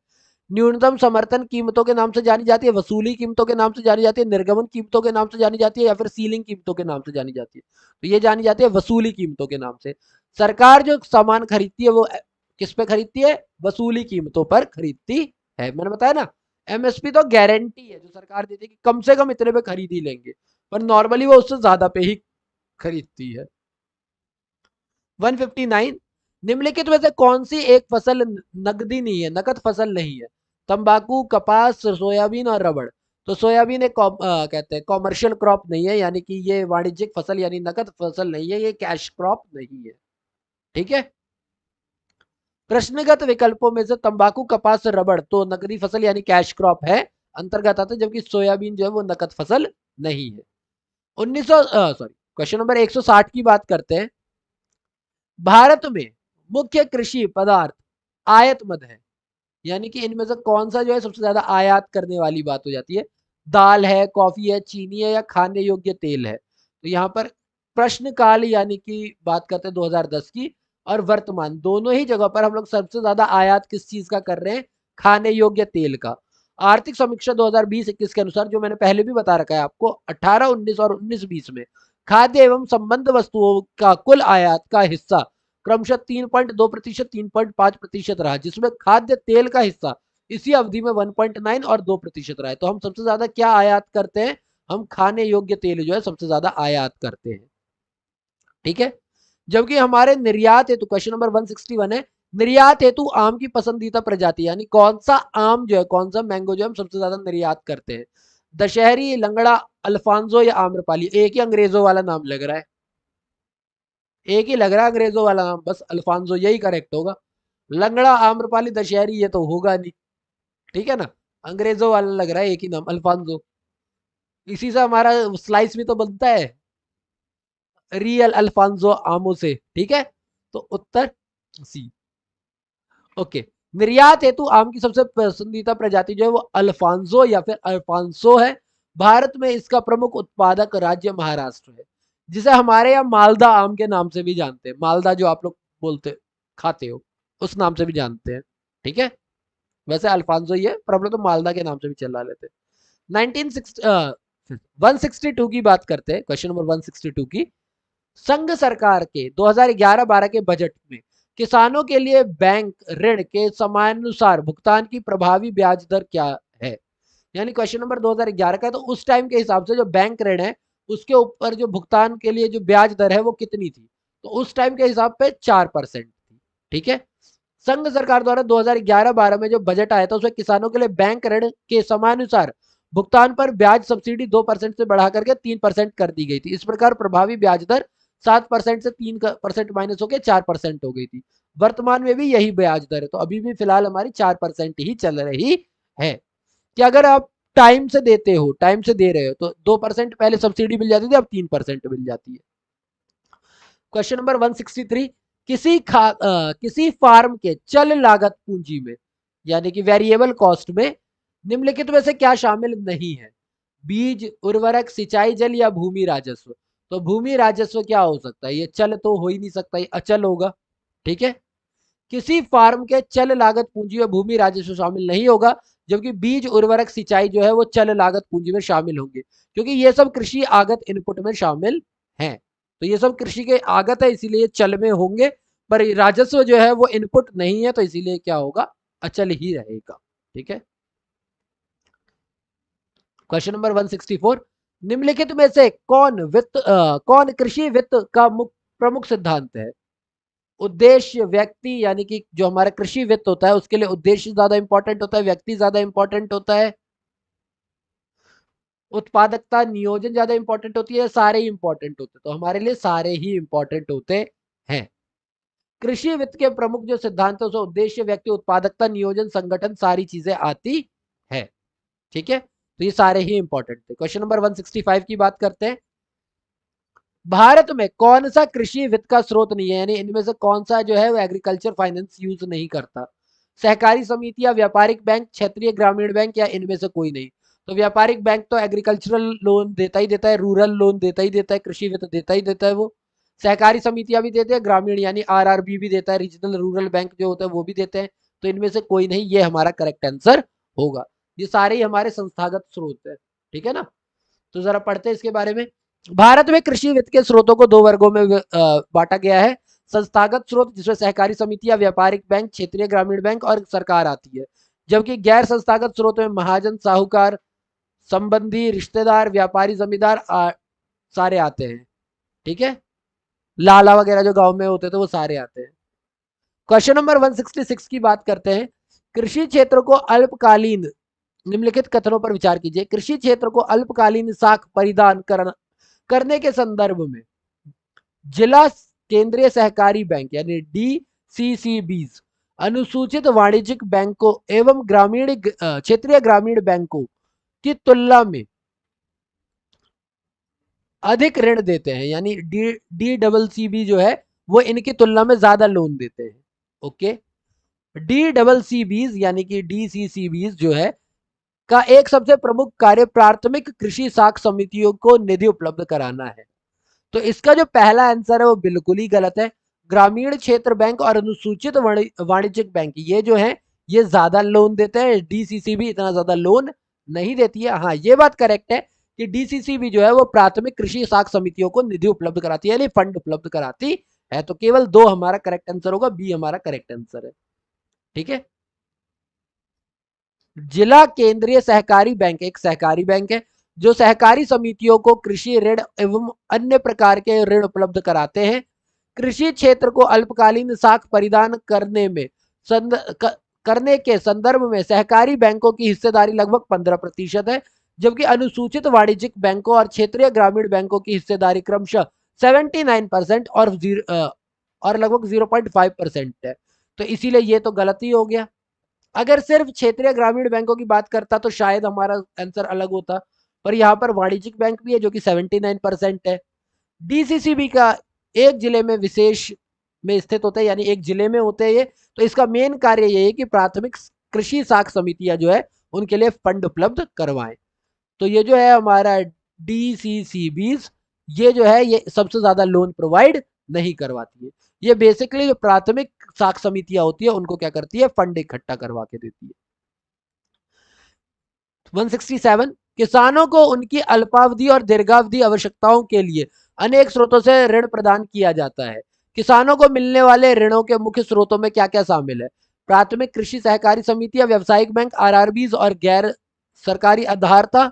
न्यूनतम समर्थन कीमतों के नाम से जानी जाती है, वसूली कीमतों के नाम से जानी जाती है, निर्गमन कीमतों के नाम से जानी जाती है, या फिर सीलिंग कीमतों के नाम से जानी जाती है? तो ये जानी जाती है वसूली कीमतों के नाम से। सरकार जो सामान खरीदती है वो किस पे खरीदती है? वसूली कीमतों पर खरीदती है। मैंने बताया ना, एमएसपी तो गारंटी है जो सरकार देती है कि कम से कम इतने पे खरीद ही लेंगे, पर नॉर्मली वो उससे ज्यादा पे ही खरीदती है। 159, निम्नलिखित में से कौन सी एक फसल नकदी नहीं है, नकद फसल नहीं है? तंबाकू, कपास, सोयाबीन और रबड़। तो सोयाबीन एक कहते हैं कॉमर्शियल क्रॉप नहीं है, यानी कि ये वाणिज्यिक फसल यानी नकद फसल नहीं है, ये कैश क्रॉप नहीं है। ठीक है, प्रश्नगत विकल्पों में से तंबाकू, कपास, रबड़ तो नकदी फसल यानी कैश क्रॉप है, अंतर्गत आता है, जबकि सोयाबीन जो है वो नकद फसल नहीं है। 160 की बात करते हैं। भारत में मुख्य कृषि पदार्थ आयात मद है, यानी कि इनमें से कौन सा जो है सबसे ज्यादा आयात करने वाली बात हो जाती है? दाल है, कॉफी है, चीनी है, या खाने योग्य तेल है? तो यहाँ पर प्रश्नकाल यानी कि बात करते हैं 2010 की, और वर्तमान दोनों ही जगह पर हम लोग सबसे ज्यादा आयात किस चीज का कर रहे हैं? खाने योग्य तेल का। आर्थिक समीक्षा 2020-21 के अनुसार, जो मैंने पहले भी बता रखा है आपको, 18-19 और 19-20 में खाद्य एवं संबंध वस्तुओं का कुल आयात का हिस्सा क्रमशः 3.2%, 3.5% रहा, जिसमें खाद्य तेल का हिस्सा इसी अवधि में 1.9 और 2% रहा है। तो हम सबसे ज्यादा क्या आयात करते हैं? हम खाने योग्य तेल जो है सबसे ज्यादा आयात करते हैं। ठीक है, जबकि हमारे निर्यात हेतु, क्वेश्चन नंबर 161 है, निर्यात हेतु आम की पसंदीदा प्रजाति, यानी कौन सा आम जो है, कौन सा मैंगो जो है हम सबसे ज्यादा निर्यात करते हैं? दशहरी, लंगड़ा, अल्फांसो या आम्रपाली? एक ही अंग्रेजों वाला नाम लग रहा है। एक ही लग रहा है अंग्रेजों वाला नाम, बस अल्फांसो, यही करेक्ट होगा। लंगड़ा, आम्रपाली, दशहरी ये तो होगा नहीं, ठीक है ना। अंग्रेजों वाला लग रहा है एक ही नाम, अल्फांसो। इसी से हमारा स्लाइस भी तो बनता है, रियल अल्फांसो आमो से, ठीक है। तो उत्तर सी। ओके। निर्यात हेतु आम की सबसे पसंदीदा प्रजाति जो है वो अल्फांसो या फिर अल्फांसो है। भारत में इसका प्रमुख उत्पादक राज्य महाराष्ट्र है, जिसे हमारे यहाँ मालदा आम के नाम से भी जानते हैं। मालदा जो आप लोग बोलते खाते हो, उस नाम से भी जानते हैं, ठीक है। वैसे अल्फांसो ही है, पर हम लोग तो मालदा के नाम से भी चला लेते हैं। 1960 162 की बात करते हैं, क्वेश्चन नंबर 162 की। संघ सरकार के 2011-12 के बजट में किसानों के लिए बैंक ऋण के समानुसार भुगतान की प्रभावी ब्याज दर क्या है? यानी क्वेश्चन नंबर 2011 का है, तो उस टाइम के हिसाब से जो बैंक ऋण है उसके ऊपर जो भुगतान के लिए जो ब्याज दर है वो कितनी थी? तो उस टाइम के हिसाब पे 4% थी, ठीक है। संघ सरकार द्वारा 2011-12 में जो बजट आया था उसमें किसानों के लिए बैंक ऋण के समानुसार भुगतान पर ब्याज सब्सिडी 2% से बढ़ा करके 3% कर दी गई थी। इस प्रकार प्रभावी ब्याज दर 7% से 3% माइनस होकर 4% हो गई थी। वर्तमान में भी यही ब्याज दर है, तो अभी भी फिलहाल हमारी 4% ही चल रही है। कि अगर आप टाइम से देते हो, टाइम से दे रहे हो, तो 2% पहले सब्सिडी मिल जाती थी, अब 3% मिल जाती है। Question number 163। किसी फार्म के चल लागत पूंजी में, यानी कि वेरिएबल कॉस्ट में, निम्नलिखित में से क्या शामिल नहीं है? बीज, उर्वरक, सिंचाई जल या भूमि राजस्व। तो भूमि राजस्व क्या हो सकता है? ये चल तो हो ही नहीं सकता, ये अचल होगा, ठीक है। किसी फार्म के चल लागत पूंजी में भूमि राजस्व शामिल नहीं होगा, जबकि बीज, उर्वरक, सिंचाई जो है वो चल लागत पूंजी में शामिल होंगे, क्योंकि ये सब कृषि आगत इनपुट में शामिल हैं। तो ये सब कृषि के आगत है, इसीलिए चल में होंगे, पर राजस्व जो है वो इनपुट नहीं है, तो इसीलिए क्या होगा? अचल ही रहेगा, ठीक है। Question number 164। निम्नलिखित में से कौन कृषि वित्त का प्रमुख सिद्धांत है? उद्देश्य, व्यक्ति, यानी कि जो हमारा कृषि वित्त होता है उसके लिए उद्देश्य ज्यादा इंपॉर्टेंट होता है, व्यक्ति ज्यादा इंपॉर्टेंट होता है, उत्पादकता, नियोजन ज्यादा इंपॉर्टेंट होती है, सारे ही इंपॉर्टेंट होते हैं? तो हमारे लिए सारे ही इंपॉर्टेंट होते हैं। कृषि वित्त के प्रमुख जो सिद्धांत है उसमें उद्देश्य, व्यक्ति, उत्पादकता, नियोजन, संगठन, सारी चीजें आती है, ठीक है। तो ये सारे ही इंपॉर्टेंट थे। क्वेश्चन नंबर 165 की बात करते हैं। भारत में कौन सा कृषि वित्त का स्रोत नहीं है, यानी इनमें से कौन सा जो है वो एग्रीकल्चर फाइनेंस यूज नहीं करता? सहकारी समिति या व्यापारिक बैंक, क्षेत्रीय ग्रामीण बैंक, या इनमें से कोई नहीं? तो व्यापारिक बैंक तो एग्रीकल्चरल लोन देता ही देता है, रूरल लोन देता ही देता है, कृषि वित्त देता ही देता है वो। सहकारी समितियां भी देते हैं, ग्रामीण यानी आरआरबी भी देता है, रीजनल रूरल बैंक जो होता है वो भी देते हैं। तो इनमें से कोई नहीं, ये हमारा करेक्ट आंसर होगा। ये सारे ही हमारे संस्थागत स्रोत है, ठीक है ना। तो जरा पढ़ते हैं इसके बारे में। भारत में कृषि वित्त के स्रोतों को दो वर्गों में बांटा गया है। संस्थागत स्रोत, जिसमें सहकारी समितियां, व्यापारिक बैंक, क्षेत्रीय ग्रामीण बैंक और सरकार आती है। जबकि गैर संस्थागत स्रोत में महाजन, साहूकार, संबंधी, रिश्तेदार, व्यापारी, जमींदार सारे आते हैं, ठीक है। लाला वगैरह जो गांव में होते थे वो सारे आते हैं। क्वेश्चन नंबर 166 की बात करते हैं। कृषि क्षेत्र को अल्पकालीन, निम्नलिखित कथनों पर विचार कीजिए। कृषि क्षेत्र को अल्पकालीन साख परिधान करने के संदर्भ में जिला केंद्रीय सहकारी बैंक यानी डीसीसीबी, अनुसूचित वाणिज्यिक बैंकों एवं ग्रामीण क्षेत्रीय ग्रामीण बैंकों की तुलना में अधिक ऋण देते हैं, यानी डी डबल सी बी जो है वो इनकी तुलना में ज्यादा लोन देते हैं। ओके। डी डबल सी बीज यानी कि डी सी सी बीज जो है का एक सबसे प्रमुख कार्य प्राथमिक कृषि साख समितियों को निधि उपलब्ध कराना है। तो इसका जो पहला आंसर है वो बिल्कुल ही गलत है। ग्रामीण क्षेत्र बैंक और अनुसूचित वाणिज्यिक बैंक ये जो है ये ज्यादा लोन देते हैं, डीसीसी भी इतना ज्यादा लोन नहीं देती है। हाँ, ये बात करेक्ट है कि डीसीसी भी जो है वो प्राथमिक कृषि साख समितियों को निधि उपलब्ध कराती है, यानी फंड उपलब्ध कराती है। तो केवल दो हमारा करेक्ट आंसर होगा, बी हमारा करेक्ट आंसर है, ठीक है। जिला केंद्रीय सहकारी बैंक एक सहकारी बैंक है जो सहकारी समितियों को कृषि ऋण एवं अन्य प्रकार के ऋण उपलब्ध कराते हैं। कृषि क्षेत्र को अल्पकालीन साख परिधान करने के संदर्भ में सहकारी बैंकों की हिस्सेदारी लगभग 15% है, जबकि अनुसूचित वाणिज्यिक बैंकों और क्षेत्रीय ग्रामीण बैंकों की हिस्सेदारी क्रमशः 79% और लगभग 0.5% है। तो इसीलिए ये तो गलत ही हो गया। अगर सिर्फ क्षेत्रीय ग्रामीण बैंकों की बात करता तो शायद हमारा आंसर अलग होता, पर यहाँ पर वाणिज्यिक बैंक भी है जो कि 79% है। डीसीसीबी का एक जिले में विशेष में स्थित होता है, यानी एक जिले में होते हैं ये। तो इसका मेन कार्य ये है कि प्राथमिक कृषि साख समितियां जो है उनके लिए फंड उपलब्ध करवाएं। तो ये जो है हमारा डीसीसीबीज, ये जो है ये सबसे ज्यादा लोन प्रोवाइड नहीं करवाती है। ये बेसिकली जो प्राथमिक साख समितियां होती है उनको क्या करती है, फंड इकट्ठा करवा के देती है। 167, किसानों को उनकी अल्पावधि और दीर्घावधि आवश्यकताओं के लिए अनेक स्रोतों से ऋण प्रदान किया जाता है। किसानों को मिलने वाले ऋणों के मुख्य स्रोतों में क्या क्या शामिल है? प्राथमिक कृषि सहकारी समितियां, व्यावसायिक बैंक, आरआरबीज और गैर सरकारी उधारता,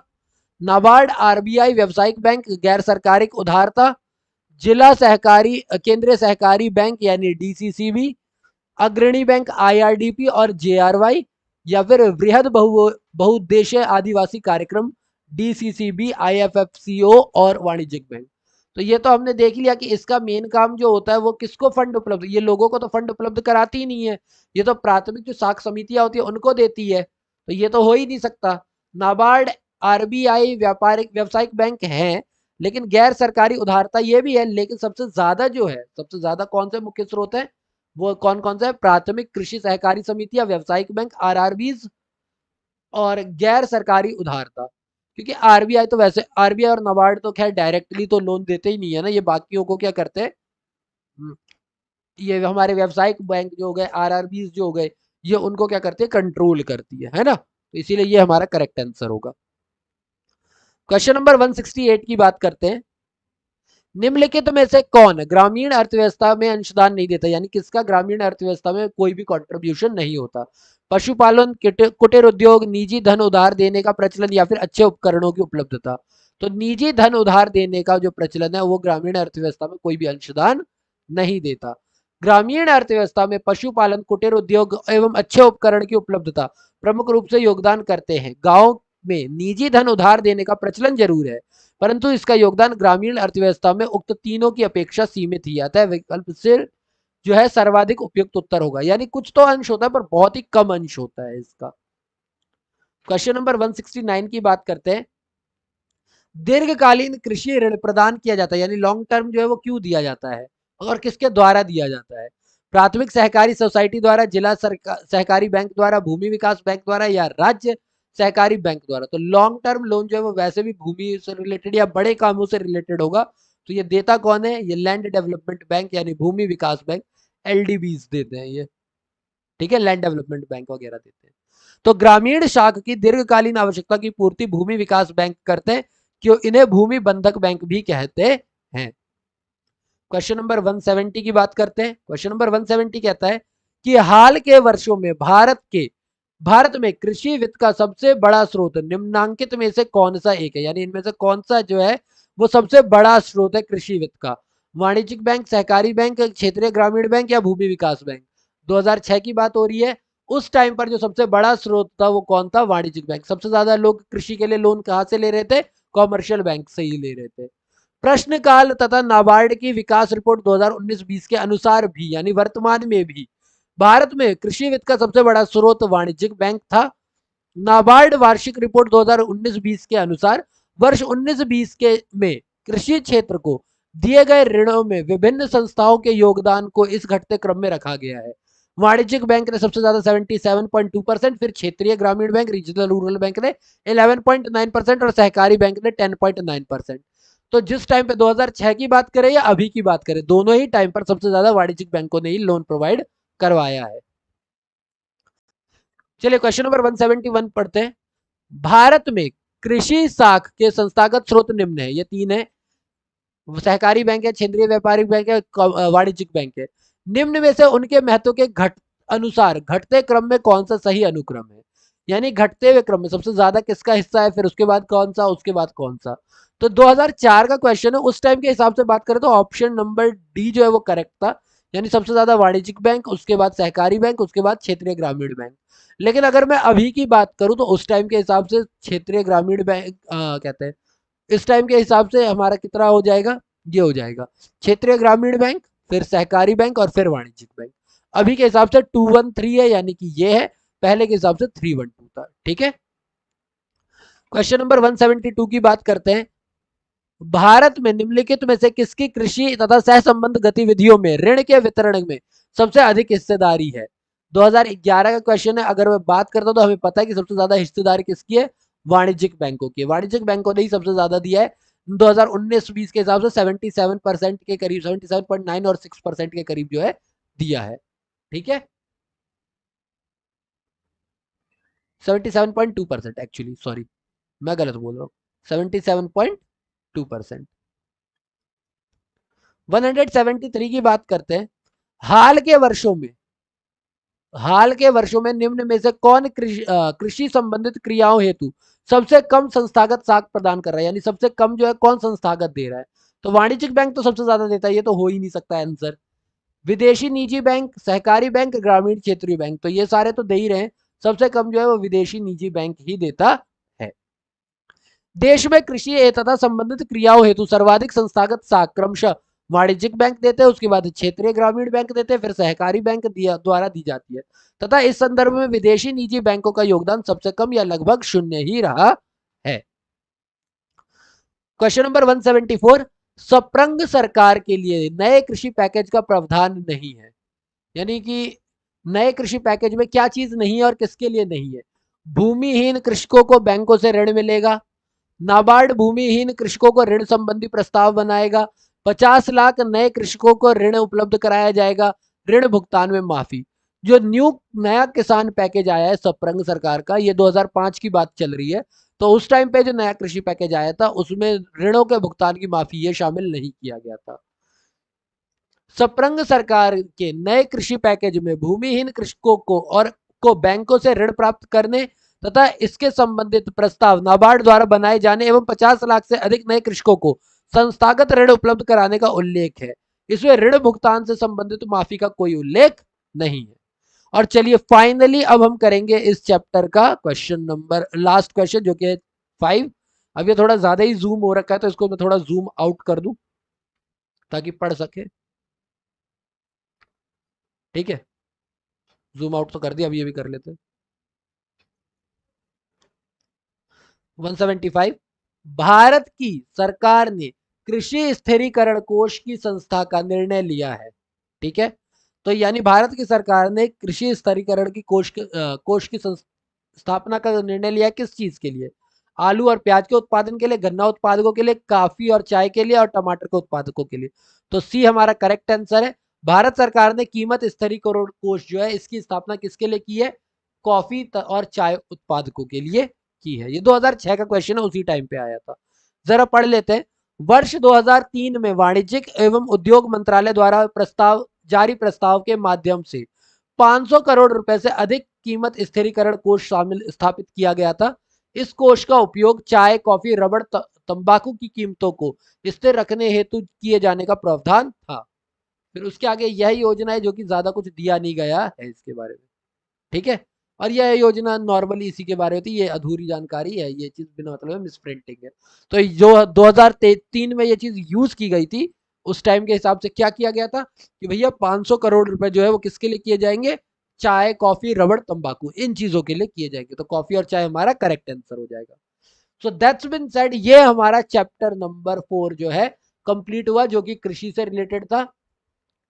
नाबार्ड, आरबीआई, व्यावसायिक बैंक, गैर सरकारी उधारता, जिला सहकारी केंद्रीय सहकारी बैंक यानी डीसीसीबी, अग्रणी बैंक आईआरडीपी और जेआरवाई, या फिर बृहद बहुउद्देश्य आदिवासी कार्यक्रम डीसीसीबी, आईएफएफसीओ और वाणिज्यिक बैंक। तो ये तो हमने देख लिया कि इसका मेन काम जो होता है वो किसको फंड उपलब्ध, ये लोगों को तो फंड उपलब्ध कराती ही नहीं है, ये तो प्राथमिक जो साख समितियां होती है उनको देती है। तो ये तो हो ही नहीं सकता। नाबार्ड, आरबीआई, व्यापारिक व्यावसायिक बैंक हैं, लेकिन गैर सरकारी उधारता ये भी है, लेकिन सबसे ज्यादा जो है, सबसे ज्यादा कौन से मुख्य स्रोत है, वो कौन कौन सा है? प्राथमिक कृषि सहकारी समितियां, व्यावसायिक बैंक, आरआरबीज और गैर सरकारी उधारता। क्योंकि आरबीआई तो वैसे, आरबीआई और नाबार्ड तो खैर डायरेक्टली तो लोन देते ही नहीं है ना, ये बाकियों को क्या करते हैं, ये हमारे व्यावसायिक बैंक जो हो गए, आरआरबीज जो हो गए, ये उनको क्या करते हैं, कंट्रोल करती है ना। तो इसीलिए ये हमारा करेक्ट आंसर होगा। क्वेश्चन नंबर 168 की बात करते हैं। निम्नलिखित में से कौन ग्रामीण अर्थव्यवस्था में अंशदान नहीं देता, यानी किसका ग्रामीण अर्थव्यवस्था में कोई भी कंट्रीब्यूशन नहीं होता? पशुपालन, कुटीर उद्योग, निजी धन उधार देने का प्रचलन या फिर अच्छे उपकरणों की उपलब्धता। तो निजी धन उधार देने का जो प्रचलन है वो ग्रामीण अर्थव्यवस्था में कोई भी अंशदान नहीं देता। ग्रामीण अर्थव्यवस्था में पशुपालन, कुटीर उद्योग एवं अच्छे उपकरण की उपलब्धता प्रमुख रूप से योगदान करते हैं। गांव में निजी धन उधार देने का प्रचलन जरूर है, परंतु इसका योगदान ग्रामीण अर्थव्यवस्था में उक्त तीनों की अपेक्षा सीमित ही आता है। विकल्प से जो है सर्वाधिक उपयुक्त उत्तर होगा, यानी कुछ तो अंश होता है पर बहुत ही कम अंश होता है इसका। क्वेश्चन नंबर 169 की बात करते हैं। दीर्घकालीन कृषि ऋण प्रदान किया जाता है, यानी लॉन्ग टर्म जो है वो क्यों दिया जाता है और किसके द्वारा दिया जाता है? प्राथमिक सहकारी सोसाइटी द्वारा, जिला सहकारी बैंक द्वारा, भूमि विकास बैंक द्वारा या राज्य सहकारी बैंक द्वारा। तो लॉन्ग टर्म लोन जो है वो वैसे भी भूमि से रिलेटेड या बड़े कामों से रिलेटेड होगा। तो ये देता कौन है? ये लैंड डेवलपमेंट बैंक यानी भूमि विकास बैंक, एलडीबीज देते हैं ये, ठीक है, लैंड डेवलपमेंट बैंक वगैरह देते हैं। तो ग्रामीण शाख की दीर्घकालीन आवश्यकता की पूर्ति भूमि विकास बैंक करते हैं, क्यों इन्हें भूमि बंधक बैंक भी कहते हैं। क्वेश्चन नंबर 170 की बात करते हैं। क्वेश्चन नंबर 170 कहता है कि हाल के वर्षों में भारत में कृषि वित्त का सबसे बड़ा स्रोत निम्नांकित में से कौन सा एक है, यानी इनमें से कौन सा जो है वो सबसे बड़ा स्रोत है कृषि वित्त का? वाणिज्यिक बैंक, सहकारी बैंक, क्षेत्रीय ग्रामीण बैंक या भूमि विकास बैंक? 2006 की बात हो रही है। उस टाइम पर जो सबसे बड़ा स्रोत था वो कौन था? वाणिज्यिक बैंक। सबसे ज्यादा लोग कृषि के लिए लोन कहां से ले रहे थे? कॉमर्शियल बैंक से ही ले रहे थे। प्रश्नकाल तथा नाबार्ड की विकास रिपोर्ट 2019-20 के अनुसार भी, यानी वर्तमान में भी, भारत में कृषि वित्त का सबसे बड़ा स्रोत वाणिज्यिक बैंक था। नाबार्ड वार्षिक रिपोर्ट 2019-20 के अनुसार वर्ष 19-20 के में कृषि क्षेत्र को दिए गए ऋणों में विभिन्न संस्थाओं के योगदान को इस घटते क्रम में रखा गया है। वाणिज्यिक बैंक ने सबसे ज्यादा 77.2%, फिर क्षेत्रीय ग्रामीण बैंक, रीजनल रूरल बैंक ने 11.9% और सहकारी बैंक ने 10.9%। तो जिस टाइम पे 2006 की बात करें या अभी की बात करें, दोनों ही टाइम पर सबसे ज्यादा वाणिज्यिक बैंकों ने ही लोन प्रोवाइड करवाया है। चलिए क्वेश्चन नंबर 171 पढ़ते हैं। भारत में कृषि साख के संस्थागत स्रोत निम्न है, ये तीन है, सहकारी बैंक है, क्षेत्रीय व्यापारिक बैंक है, वाणिज्यिक बैंक है। निम्न में से उनके महत्व के अनुसार घटते क्रम में कौन सा सही अनुक्रम है, यानी घटते हुए क्रम में सबसे ज्यादा किसका हिस्सा है, फिर उसके बाद कौन सा, उसके बाद कौन सा। तो 2004 का क्वेश्चन है, उस टाइम के हिसाब से बात करें तो ऑप्शन नंबर डी जो है वो करेक्ट था, यानी सबसे ज्यादा वाणिज्यिक बैंक, उसके बाद सहकारी बैंक, उसके बाद क्षेत्रीय ग्रामीण बैंक। लेकिन अगर मैं अभी की बात करूं तो उस टाइम के हिसाब से क्षेत्रीय ग्रामीण बैंक कहते हैं, इस टाइम के हिसाब से हमारा कितना हो जाएगा, ये हो जाएगा क्षेत्रीय ग्रामीण बैंक, फिर सहकारी बैंक और फिर वाणिज्यिक बैंक। अभी के हिसाब से 213 है, यानी कि ये है, पहले के हिसाब से 312 था। ठीक है, क्वेश्चन नंबर 172 की बात करते हैं। भारत में निम्नलिखित में से किसकी कृषि तथा सह संबंध गतिविधियों में ऋण के वितरण में सबसे अधिक हिस्सेदारी है? 2011 का क्वेश्चन है। अगर मैं बात करता हूं तो हमें पता है कि सबसे ज्यादा हिस्सेदारी किसकी है? वाणिज्यिक बैंकों की। वाणिज्यिक बैंकों ने ही सबसे ज्यादा दिया है। 2019-20 के हिसाब से 77% के करीब, 77.9 और 6% के करीब जो है दिया है। ठीक है, 77.2% एक्चुअली, सॉरी मैं गलत बोल रहा हूँ, 77.2%। 173 की बात करते हैं। हाल के वर्षों में निम्न में से कौन कृषि संबंधित क्रियाओं हेतु सबसे कम संस्थागत साख प्रदान कर रहा है, यानी सबसे कम जो है कौन संस्थागत दे रहा है? तो वाणिज्यिक बैंक तो सबसे ज्यादा देता है, ये तो हो ही नहीं सकता आंसर। विदेशी निजी बैंक, सहकारी बैंक, ग्रामीण क्षेत्रीय बैंक, तो ये सारे तो दे ही रहे हैं। सबसे कम जो है वो विदेशी निजी बैंक ही देता है। देश में कृषि तथा संबंधित क्रियाओं हेतु सर्वाधिक संस्थागत साख क्रमशः वाणिज्यिक बैंक देते हैं, उसके बाद क्षेत्रीय ग्रामीण बैंक देते हैं, फिर सहकारी बैंक द्वारा दी जाती है, तथा इस संदर्भ में विदेशी निजी बैंकों का योगदान सबसे कम या लगभग शून्य ही रहा है। Question number 174। सप्रंग सरकार के लिए नए कृषि पैकेज का प्रावधान नहीं है, यानी कि नए कृषि पैकेज में क्या चीज नहीं है और किसके लिए नहीं है? भूमिहीन कृषकों को बैंकों से ऋण मिलेगा, नाबार्ड भूमिहीन कृषकों को ऋण संबंधी प्रस्ताव बनाएगा, 50 लाख नए कृषकों को ऋण उपलब्ध कराया जाएगा, ऋण भुगतान में माफी। जो नया किसान पैकेज आया है सप्रंग सरकार का, ये 2005 की बात चल रही है, तो उस टाइम पे जो नया कृषि पैकेज आया था उसमें ऋणों के भुगतान की माफी ये शामिल नहीं किया गया था। सप्रंग सरकार के नए कृषि पैकेज में भूमिहीन कृषकों को बैंकों से ऋण प्राप्त करने तथा इसके संबंधित प्रस्ताव नाबार्ड द्वारा बनाए जाने एवं 50 लाख से अधिक नए कृषकों को संस्थागत ऋण उपलब्ध कराने का उल्लेख है। इसमें ऋण भुगतान से संबंधित माफी का कोई उल्लेख नहीं है। और चलिए फाइनली अब हम करेंगे इस चैप्टर का क्वेश्चन नंबर, लास्ट क्वेश्चन, जो कि है 5। अब ये थोड़ा ज्यादा ही जूम हो रखा है तो इसको मैं थोड़ा जूम आउट कर दूं ताकि पढ़ सके। ठीक है, जूम आउट तो कर दिया, अब ये भी कर लेते हैं। 175। भारत की सरकार ने कृषि स्थिरीकरण कोष की संस्था का निर्णय लिया है। ठीक है, तो यानी भारत की सरकार ने कृषि स्थिरीकरण की कोष की स्थापना का निर्णय लिया। किस चीज के लिए? आलू और प्याज के उत्पादन के लिए, गन्ना उत्पादकों के लिए, काफी और चाय के लिए और टमाटर के उत्पादकों के लिए। तो सी हमारा करेक्ट आंसर है। भारत सरकार ने कीमत स्थिरीकरण कोष जो है इसकी स्थापना किसके लिए की है? कॉफी और चाय उत्पादकों के लिए की है। ये 2006 का क्वेश्चन है, उसी टाइम पे आया था। जरा पढ़ लेते हैं। वर्ष 2003 में वाणिज्यिक एवं उद्योग मंत्रालय द्वारा जारी प्रस्ताव के माध्यम से 500 करोड़ रुपए से अधिक कीमत स्थिरीकरण कोष स्थापित किया गया था। इस कोष का उपयोग चाय, कॉफी, रबड़, तंबाकू की कीमतों को स्थिर रखने हेतु किए जाने का प्रावधान था। फिर उसके आगे यह योजना है जो कि ज्यादा कुछ दिया नहीं गया है इसके बारे में। ठीक है, और यह योजना नॉर्मली इसी के बारे में थी, ये अधूरी जानकारी है, ये चीज बिना मतलब मिस प्रिंटिंग है। तो जो 2003 में ये चीज यूज की गई थी, उस टाइम के हिसाब से क्या किया गया था कि भैया 500 करोड़ रुपए जो है वो किसके लिए किए जाएंगे? चाय, कॉफी, रबड़, तंबाकू, इन चीजों के लिए किए जाएंगे। तो कॉफी और चाय हमारा करेक्ट आंसर हो जाएगा। सो दैट्स बीन सेड, ये हमारा चैप्टर नंबर 4 जो है कंप्लीट हुआ, जो कि कृषि से रिलेटेड था।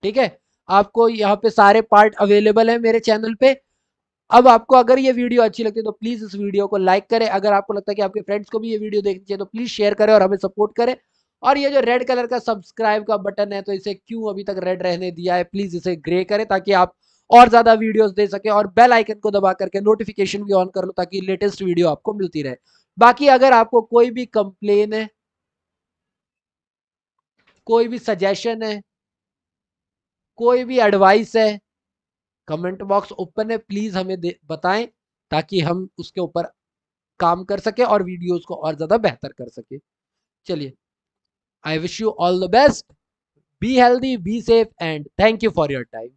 ठीक है, आपको यहाँ पे सारे पार्ट अवेलेबल है मेरे चैनल पे। अब आपको अगर ये वीडियो अच्छी लगती है तो प्लीज इस वीडियो को लाइक करें। अगर आपको लगता है कि आपके फ्रेंड्स को भी ये वीडियो देखनी चाहिए तो प्लीज शेयर करें और हमें सपोर्ट करें। और ये जो रेड कलर का सब्सक्राइब का बटन है, तो इसे क्यों अभी तक रेड रहने दिया है, प्लीज इसे ग्रे करें ताकि आप और ज्यादा वीडियोस दे सके। और बेल आइकन को दबा करके नोटिफिकेशन भी ऑन कर लो ताकि लेटेस्ट वीडियो आपको मिलती रहे। बाकी अगर आपको कोई भी कंप्लेन है, कोई भी सजेशन है, कोई भी एडवाइस है, कमेंट बॉक्स ओपन है, प्लीज हमें बताएं ताकि हम उसके ऊपर काम कर सके और वीडियोस को और ज्यादा बेहतर कर सके। चलिए, I wish you all the best, be healthy, be safe and thank you for your time.